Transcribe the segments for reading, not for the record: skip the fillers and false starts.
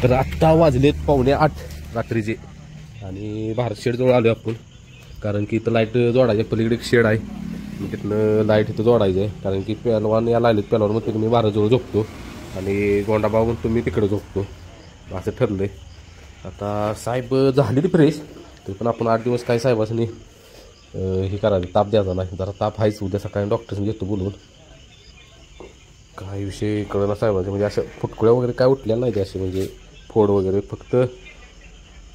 तर आत्ता वाजलेत 7:45 रात्रीचे आणि भारत शेडजवळ आलो आपण, कारण की इथं लाईट जोडायची. पलीकडे एक शेड आहे, तिथनं लाईट इथं जोडायचं आहे. कारण की पेलवान या लागलेत, पेलवान म्हणतो मी भारतजवळ झोपतो आणि गोंडाबाबा म्हणतो मी तिकडे झोपतो, असं ठरलं आहे. आता साहेब झाले ते फ्रेश, तरी पण आपण 8 दिवस काय साहेबांनी हे करायचं, ताप द्यायचा नाही. जरा ताप आहेच, उद्या सकाळी डॉक्टरने घेतो बोलवून. काही विषय कळना साहेबांचे, म्हणजे असं फुटकुळ्या वगैरे काय उठलेल्या नाही ते, असे म्हणजे फोड वगैरे, फक्त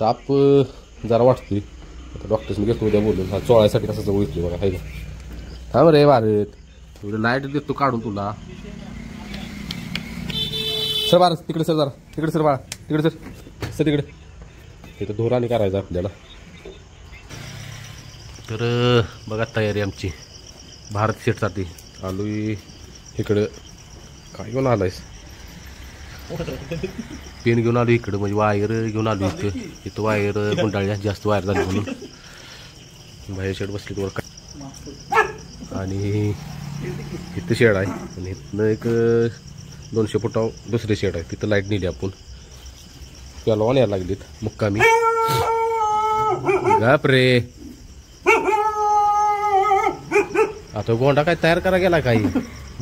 ताप जरा वाटतोय. आता डॉक्टरने घेतो उद्या बोलून. हा चोळायसाठी कसं जवळ इथली बघा, आहे का. हा बरं रे भारत, एवढं लाईट देतो काढून तुला. सर भारत तिकडे सर, जरा तिकडे सर बाळा, तिकडे सर सर तिकडे. तिथं धोराने करायचं आपल्याला. तर बघा तयारी आमची भारत शेटसाठी. आलोय इकडं. काय घेऊन आलायस? पेन घेऊन आलो इकडं, म्हणजे वायर घेऊन आलो इथं. इथं वायर गुंडाळल्या, जास्त वायर झाली म्हणून. बाहेर शेड बसली वर काय, आणि इथं शेड आहे आणि इथनं एक 200 फुटावर दुसरे शेड आहे, तिथं लाईट नेली आपण. पेलवान यायला लागलीत मुक्कामी. गप रे, आता गोंडा काय तयार करा गेला काही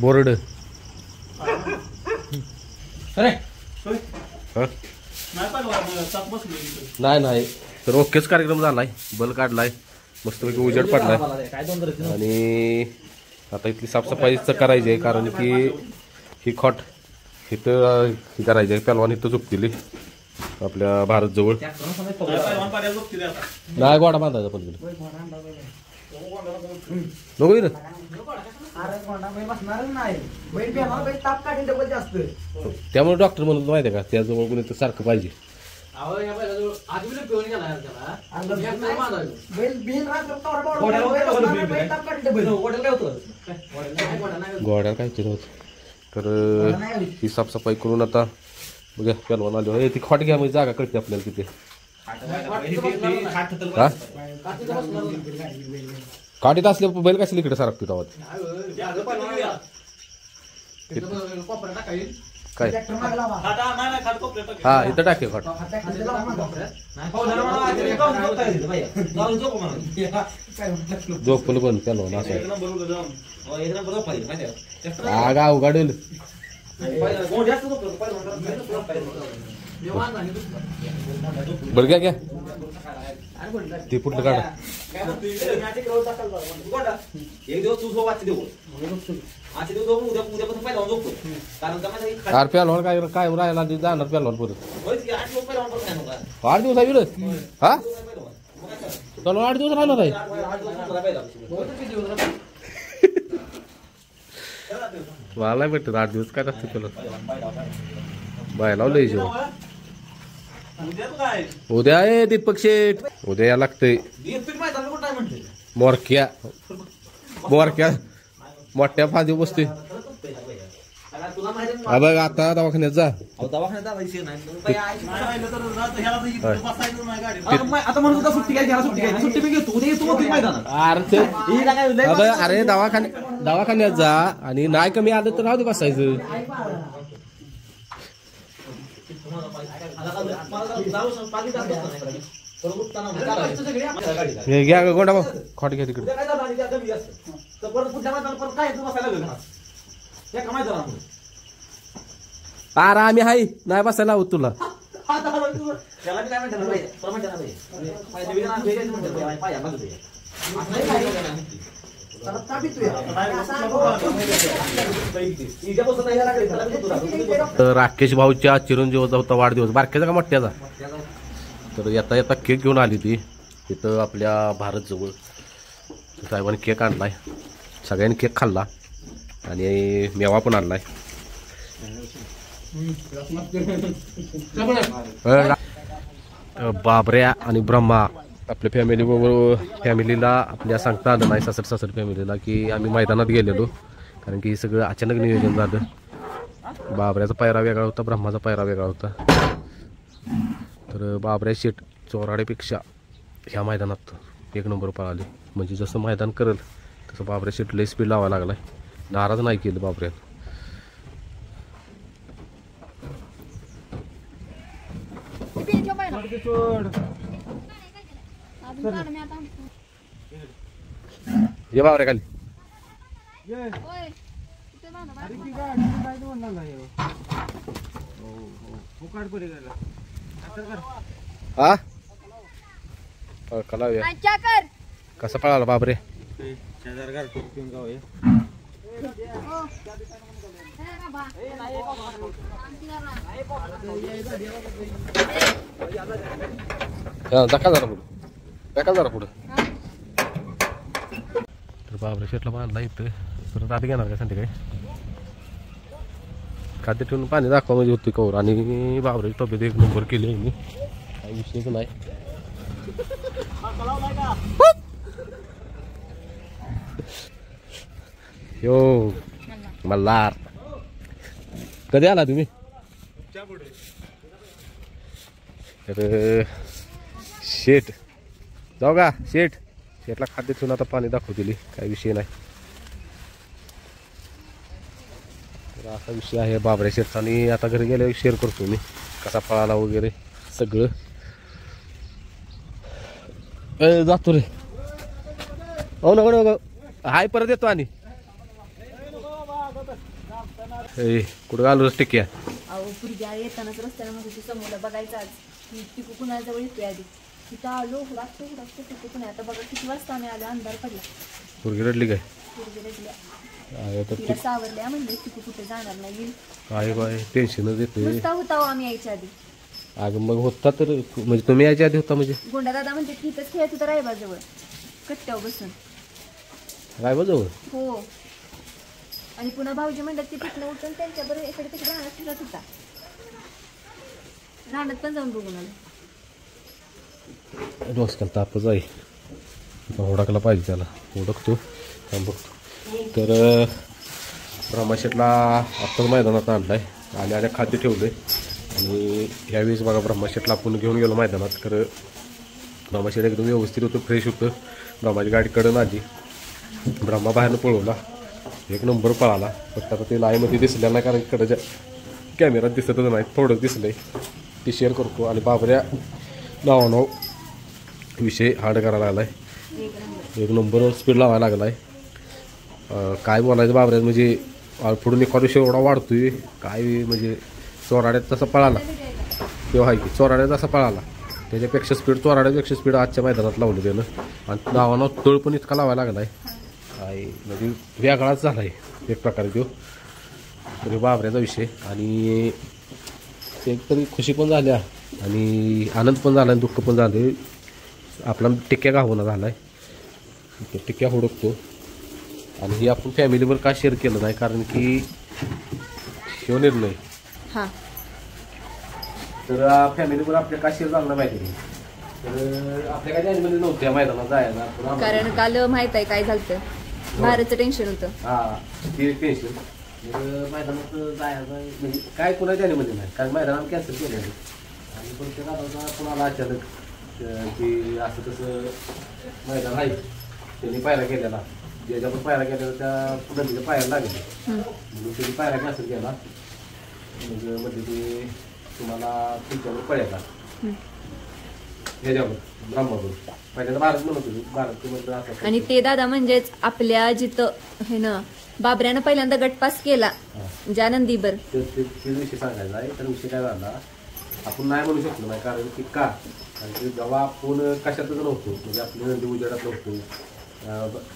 बोर्ड. नाही नाही तर ओकेच कार्यक्रम झालाय, बल काढलाय, मस्तपैकी उजेड पडलाय. आणि आता इथली साफसफाईच करायची आहे, कारण की ही खोट इथं करायची आहे. पेलवान इथं झोपतील आपल्या भारत जवळ. नाही गोडा बांधायचा पण नको इथं. त्यामुळे डॉक्टर म्हणत माहिती आहे का, त्याजवळ कोणी तर सारखं पाहिजे. गोड्याला काय होत. तर ही साफसफाई करून आता बघा पेलवान आलो. ती खोट घ्या, म्हणजे जागा कळते आपल्याला तिथे. हा काठीत असले बैल कशाला इकडे सारखतो गावात. काय हा इथं टाके खाट. झोपलं पण पेलवान असं आगा उघाडेल. बरं घ्या घ्या ते पुढलं काढा. अरे पेलवान काय काय राहायला जाणार पेलवान परत 8 दिवस आहे विरत. हा पेलवान 8 दिवस राहणार आहे. मला भेटत 8 दिवस काय असते पेलवान. बाय लावलंय जेव्हा उद्या आहे दीपक शेठ, उद्या या लागतंय. मोरक्या मोरक्या मोठ्या फांदी बसतोय. बघ आता दवाखान्यात जा. अरे दवाखान्यात जा आणि नाही कमी आलं तर राहू दे बसायचं. घ्या गोंडा भाऊ खोट घ्या तिकडे. अरे आम्ही हाय नाही बसायला हवं तुला. राकेश भाऊच्या चिरंजीवाचा होता वाढदिवस, बारक्याचा का मोठ्याचा. तर येता येता केक घेऊन आली ती तिथं आपल्या भारत जवळ. साहेबांनी केक आणलाय, सगळ्यांनी केक खाल्ला आणि मेवा पण आणलाय. बाबऱ्या आणि ब्रह्मा आपल्या फॅमिलीला आपल्या सांगता आलं नाही, सासर फॅमिलीला, की आम्ही मैदानात गेलेलो. कारण की सगळं अचानक नियोजन झालं. बाबऱ्याचा पायरा वेगळा होता, ब्रह्माचा पायरा वेगळा होता. तर बाबऱ्या शेट चोराड्यापेक्षा ह्या मैदानात 1 नंबर पळाले. म्हणजे जसं मैदान करेल तसं बाबऱ्या शेट लय स्पीड लावायला लागलाय. नाराज नाही केलं बाबऱ्यानं. ये बाबरे खाली हा कला कसा पळाला बाबरे दाखा जरा पुढं दाखा जरा पुढं तर बाबरे शेटला बांधला इथं परत आधी घेणार का संध्याकाळी खाद्य ठेवून पाणी दाखवा म्हणजे होती कवर आणि बाबरेची तब्येत एक नंबर केली आहे मी काही विषयच नाही यो मल्हार कधी आला तुम्ही तर शेट जाऊ का शेटला खाद्य ठेवून आता पाणी दाखवतील काही विषय नाही तर असा विषय आहे बाबऱ्या शेटचा आणि आता घरी गेल्यावर शेअर करतो मी कसा पळाला वगैरे सगळं जातो रे हो ना हाय परत येतो आणि कुठं आलो टिक्या येतानाच रस्त्याला म्हणजे समोर बघायचं आज टिकू कुणाजवळ येतोय आधी तिथं आलो हुडाकतो टिकू कुणा आता बघा किती वाजता आम्ही आलो अंधार पडला पोरगी रडली काय तिला सावरल्या म्हणजे टिकू कुठे जाणार नाही काय बाय टेन्शनच येते होता आम्ही यायच्या आधी अगं मग होता तर म्हणजे तुम्ही यायच्या आधी होता म्हणजे गोंडा दादा म्हणजे तिथंच खेळत होता रायबाजवळ कट्ट्यावर बसून रायबाजवळ हो आणि पुन्हा भाऊजी म्हणतात की तिथनं उठून त्यांच्याबरोबर इकडे तिकडे राहण्यात फिरत होता राहण्यात पण जाऊन बघून आलो डोसकाल तापच आहे हुडकला पाहिजे त्याला हुडकतो बघतो तर ब्रह्माशेटला आत्ताच मैदानात आणलाय आणि आल्या खाद्य ठेवलंय आणि ह्यावेळेस बघा ब्रह्माशेटला आपण घेऊन गेलो मैदानात तर ब्रह्माशेट एकदम व्यवस्थित होतं फ्रेश होतं ब्रह्माची गाडी कडन आली ब्रह्मा बाहेरनं पळवला एक नंबर पळाला फक्त आता ते लाईमध्ये दिसल्या नाही कारण कडच्या कॅमेरात दिसतच नाही थोडंच दिसलंय ते शेअर करतो आणि बाबऱ्या नावानं विषय हार्ड करायला लागलाय एक नंबर स्पीड लावायला लागलाय काय बोलायचं बाबऱ्यात म्हणजे पुढून एका विषय एवढा वाढतोय काय म्हणजे चोराड्यात तसा पळाला तेव्हा आहे की चोराड्यात तसा पळाला त्याच्यापेक्षा स्पीड चोराड्यापेक्षा स्पीड आजच्या मैदानात लावलं त्यानं आणि नावानं तळ पण इतका लावायला लागलाय काय म्हणजे वेगळाच झाला आहे एक प्रकारे तो तरी बाबऱ्याचा विषय आणि एक तरी खुशी पण झाल्या आणि आनंद पण झाला आणि दुःख पण झाले आपला टिक्क्या गावना झाला आहे टिक्क्या हुडकतो आणि हे आपण फॅमिलीवर का शेअर केलं नाही कारण की शिव निर्णय तर फॅमिलीवर आपल्या का शेअर झाला माहिती नाही तर आपल्या काय जाणीमध्ये नव्हत्या मैदानात जायला कारण काल माहित आहे काय झालं भारतचं टेन्शन होतं ते टेन्शन मैदानात जायचं म्हणजे काय कुणा जाणीमध्ये नाही कारण मैदानात कॅन्सल केलं आणि पण त्या दादाचा कुणाला अचानक की असं तसं मैदान आहे त्यांनी पायरा केलेला ज्याच्यावर पायरा केलेला त्या नदीच्या पायरा लागले म्हणून त्यांनी पायरा कॅन्सल केला म्हणजे ते तुम्हाला तुमच्यावर पळायचा ह्याच्यावर ब्रह्मावर पहिल्यांदा भारत म्हणत होती भारत म्हणतं असं आणि ते दादा म्हणजेच आपल्या जिथं हे ना बाबऱ्यानं पहिल्यांदा गटपास केला ज्या नंदीबर ते विषय सांगायचा आहे तर विषय काय झाला आपण नाही म्हणू शकलो नाही कारण की का कारण की जेव्हा आपण कशातच नव्हतो म्हणजे आपली नंदी उजेडात नव्हतो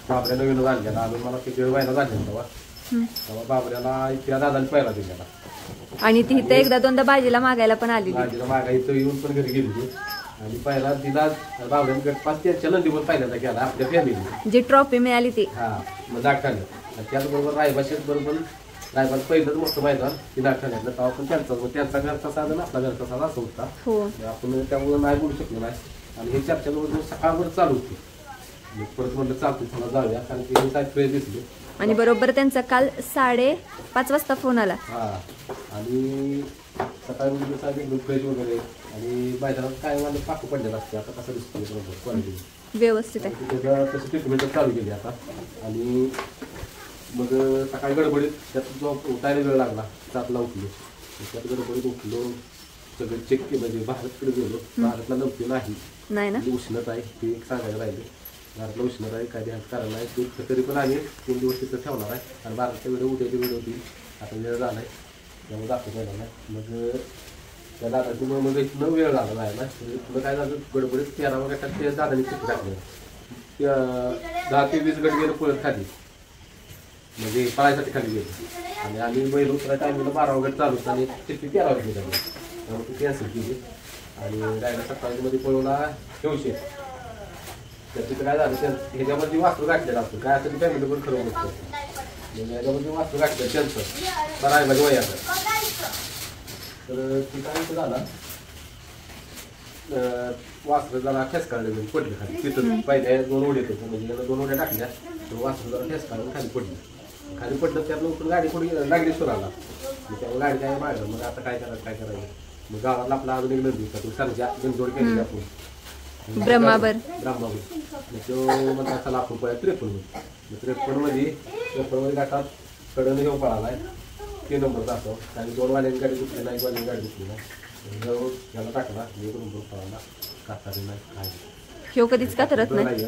बाबऱ्या नवीन झालेला अजून मला किती वेळ व्हायला झाले तेव्हा बाबऱ्याला त्या दादाने पहिला दिलेला आणि ती इथं एकदा दोनदा बाजीला मागायला पण आली बाजीला मागायचं येऊन पण घरी गेली आणि पहिला तिला बाबऱ्याने गटपास त्यांच्या नंदीवर पहिल्यांदा केला आपल्या फॅमिली जी ट्रॉफी मिळाली ती मग दाखवलं त्याचबरोबर रायबाशेत बरोबर रायबाच पहिलंच मोठं मैदान ती दाखवण्यातलं तेव्हा पण त्यांचा घरचा साधन आपला घरचा साधा असं होता आपण त्यामुळे नाही बोलू शकलो नाही आणि हे चर्चा जवळ सकाळवर चालू होती परत म्हटलं चालतो मला जाऊया कारण की हे साहेब फ्रेश दिसले आणि बरोबर त्यांचा काल 5:30 वाजता फोन आला आणि सकाळी म्हणजे साहेब फ्रेश वगैरे आणि मैदानात काय मला पाकू पडलेलं असते आता कसं दिसतो बरोबर क्वालिटी व्यवस्थित आहे त्याचा तशी ट्रीटमेंट चालू केली आता आणि मग सकाळी गडबडीत त्यात जो उठायला वेळ लागला 7ला उठलो त्यात गडबडीत उठलो सगळं चेक केलं म्हणजे भारतकडे गेलो. भारतला नव्हती नाही नाही ना. उष्णता आहे ते एक सांगायला राहिले. भारतला उष्णता आहे काय ध्यान कारण नाही ते तरी पण आम्ही 3 दिवस तिथं ठेवणार आहे. आणि भारताचा व्हिडिओ उद्याचे व्हिडिओ देईल. आता वेळ झाला आहे त्यामुळे दाखवता येणार नाही. मग त्या दादाची मग इथनं वेळ झाला आहे ना तुला काय झालं गडबडीत 13 गटात ते दादाने चिठ्ठी टाकलं. त्या 10 ते 20 गट गेलं पळत खाली म्हणजे पळायसाठी खाली गेलो. आणि आम्ही बैल उतरा टायमिंगला 12 गट चालू आणि चिठ्ठी 13 गट निघाली त्यामुळे ती कॅन्सल केली. आणि डायरेक्ट 27मध्ये पळवला 900. तर तिथं काय झालं ह्याच्यामध्ये वास्तू गाठलेलं असतं काय असं फॅमिली पण खरं नसतं. म्हणजे ह्याच्यामध्ये वास्तू गाठलं त्यांचं बरं आहे माझ्या वयाचं. तर ती काय झाला वासरं जरा ठेस काढले पडले खाली तिथं पहिल्या 2 उड्या होत्या म्हणजे 2 उड्या टाकल्या तर वासरं जरा ठेस काढून खाली पडलं त्यात लवकर गाडी पुढे लागली सुराला. त्यामुळे गाडी काय मागलं मग आता काय करायचं मग गावाला आपला अजून एक नदी होता तो सरजा बिनजोड केलेली आपण ब्रह्मावर तो म्हणता चला आपण पळ्या 53 गाठात कडनं घेऊन पळालाय 3 नंबरचा असतो. आणि 2 वाल्यांची गाडी दुखली नाही 1 वाल्यांची गाडी दुखली नाही याला टाकला 1 नंबर पळाला कातारी नाही काय ह्यो कधीच कातरत नाही.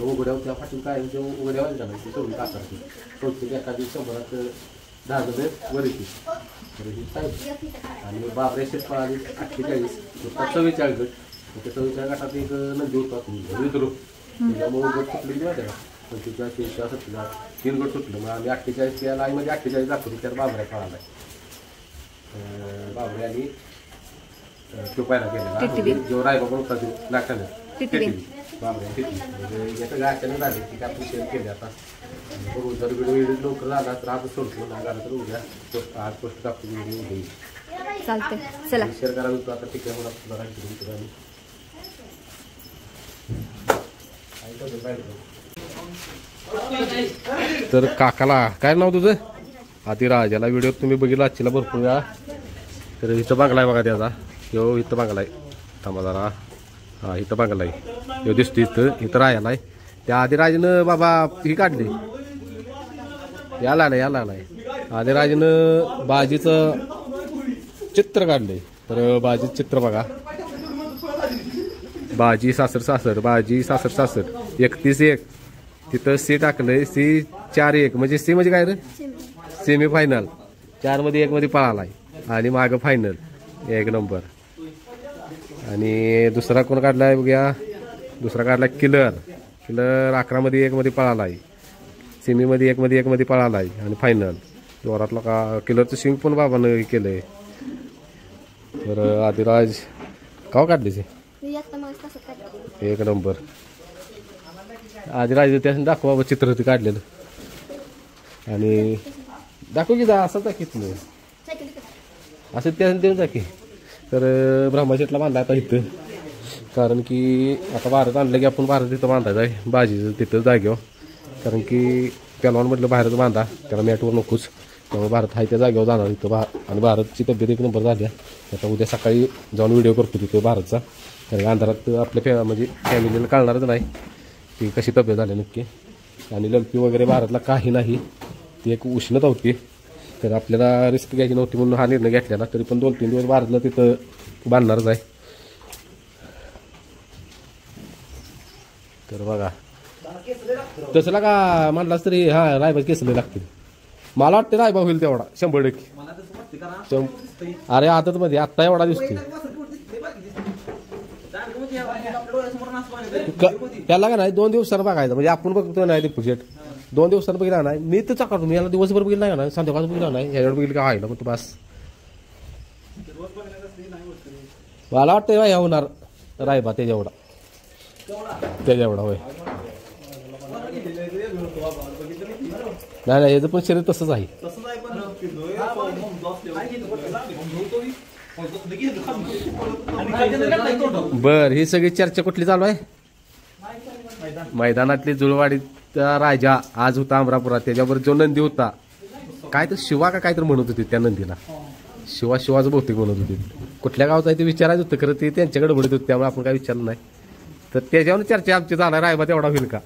उघड्या त्या फाटून काय उघड्या वाजल्या नाही ती सगळी कातरते चौथी एखादी 100त 10 जण वर येते. तर ही साहेब आणि बाबरे शेत पळाली 48 44 गट. त्या 44 गटात एक नंदी होता विद्रू त्याच्यामुळे गट सुटले की माहिती का 45 46 3 गट सुटलं. मग आम्ही 48 त्या लाईनमध्ये 48 दाखवतो त्यात बाबऱ्या पळालाय. बाबरे आणि तो पहिला गेलेला जो रायबाबा होता तो लागताना बाबऱ्या टिटवी म्हणजे याचं अचानक झाले की आपण शेअर केले. आता बघू जर व्हिडिओ लवकर झाला तर आज सोडतो नाही झाला तर उद्या आज पोस्ट टाकतो व्हिडिओ होईल. चालतंय चला शेअर करायला होतो आता ठीक आहे मला तर काकाला काय नाव तुझं आदिराज याला व्हिडिओ तुम्ही बघितला आजच्याला भरपूर वेळा. तर इथं बांगला आहे बघा त्याचा ह्यो इथं बांगला आहे थांबा जरा हा इथं बांगला आहे ह्यो दिसतो इथं राहायला आहे. त्या आदिराजनं बाबा ही काढली याला नाही आदिराजनं बाजीचं चित्र काढलंय. तर बाजीचं चित्र बघा बाजी सासर बाजी सासर 31-1 तिथं सी टाकलंय सी 4-1 म्हणजे सी म्हणजे काय रे सेमी फायनल 4 मध्ये 1 मध्ये पळालाय आणि मागं फायनल 1 नंबर. आणि दुसरा कोण काढलाय बघूया दुसरा काढलाय किलर 11 मध्ये 1 मध्ये पळालाय सेमीमध्ये 1 मध्ये 1 मध्ये पळालाय आणि फायनल जोरातला का किलरचं शिंग पण बाबानं केलंय. तर आदिराज का काढले ते 1 नंबर आदिराज त्याने दाखवा बाबा चित्र ते काढलेलं आणि दाखव की जा असं दाखीत नाही असं त्याने देऊन दाखी. तर ब्रह्माशेटला बांधला आता इथं कारण की आता भारत आणलं की आपण भारत तिथं बांधायचं आहे बाजीचं तिथं जागेवर कारण की पॅलवान म्हटलं बाहेरच बांधा त्याला मॅटवर नकोच त्यामुळे भारत आहे त्या जागेवर जाणार इथं आणि भारतची तब्येत 1 नंबर झाली. आता उद्या सकाळी जाऊन व्हिडिओ करतो तिथं भारतचा कारण अंधारात आपल्या म्हणजे फॅमिलीला कळणारच नाही की कशी तब्येत झाली नक्की. आणि लंपी वगैरे भारतला काही नाही ती एक उष्णता होती तर आपल्याला रिस्क घ्यायची नव्हती म्हणून हा निर्णय घेतलेला. तरी पण 2-3 दिवस भारतला तिथं बांधणारच आहे. तर बघा तसला का म्हणलास तरी हा रायबा केसले लागतील मला वाटतं रायबा होईल तेवढा 100%. अरे आताच मध्ये आत्ता एवढा दिसतोय त्याला का नाही 2 दिवसानं बघायचं म्हणजे आपण बघतो नाही ते प्रोजेक्ट 2 दिवसानं बघितला नाही मी तर चाकाटून मी याला दिवसभर बघितला नाही संध्याकाळ बघितला नाही ह्याच्यावर बघितलं का आहे ना मग बस मला वाटतं ह्या होणार रायबा त्याच्या एवढा होय नाही याचं पण शरीर तसंच आहे. बर ही सगळी चर्चा कुठली चालू आहे मैदानातली जुळवाडीचा राजा आज होता अमरापुरात त्याच्यावर जो नंदी होता काय तर शिवा का काय तर म्हणत होते त्या नंदीला शिवाचं बहुतेक म्हणत होते कुठल्या गावचा ते विचारायचं होतं खरं ते त्यांच्याकडे म्हणत होते त्यामुळे आपण काय विचारलं नाही. तर त्याच्यावर चर्चा आमची जाणार आहे बा तेवढा होईल का.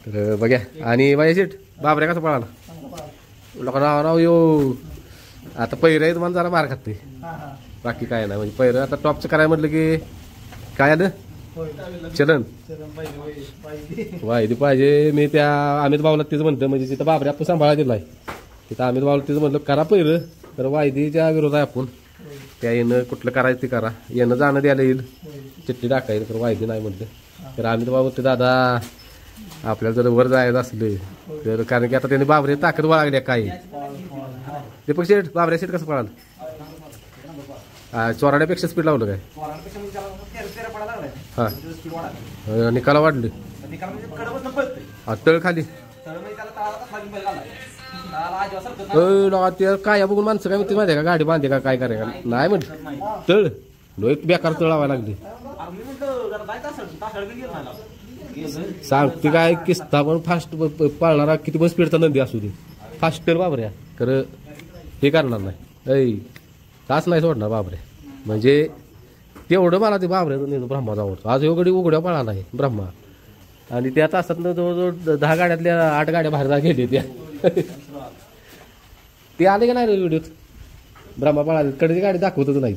तर बघ्या आणि बाई शेट बाबऱ्या कसा पळाला लोकांना नाव यो आता पहिरं आहे तुम्हाला जरा मार खाते बाकी काय नाही म्हणजे पहिरं आता टॉपचं करायला म्हटलं की काय आलं चलन वायदी पाहिजे. मी त्या अमित भाऊला तिचं म्हणतं म्हणजे तिथं बाबरे आपण सांभाळा दिलाय तिथं अमित भाऊला तिचं म्हणलं करा पहिरं तर वायदीच्या विरोध आहे आपण त्या येणं कुठलं करायचं ते करा येणं जाणं द्यायला येईल चिठ्ठी टाकायला तर वायदी नाही म्हटलं तर अमित भाऊ ते दादा आपल्याला जर वर जायचं असले तर कारण की आता त्यांनी बाबरे ताकद वळागल्या काय दीपक शेठ बाबऱ्या शेठ कसं पळाल चोराड्यापेक्षा स्पीड लावलं काय हा निकाला वाढले तळ खाली ते काय बघून माणसं काय म्हणते माहिती का गाडी बांधे का काय कराय का नाही म्हटलं तळ लोक बेकार तळ लावायला लागली सांगते काय किस्ता पण फास्ट पाळणारा किती पण स्पीडचा नंदी असू दे फास्ट तर बाबऱ्या खरं हे करणार नाही ऐ तास नाही सोडणार बाबऱ्या म्हणजे तेवढं मला ते बाबऱ्या ब्रह्माचा आवडतो आज एवढी उघड्या पळा नाही ब्रह्मा आणि त्या तासात जवळजवळ 10 गाड्यातल्या 8 गाड्या बाहेर गेले त्या ते आले का नाही व्हिडिओत ब्रह्मा पळाले कडची गाडी दाखवतच नाही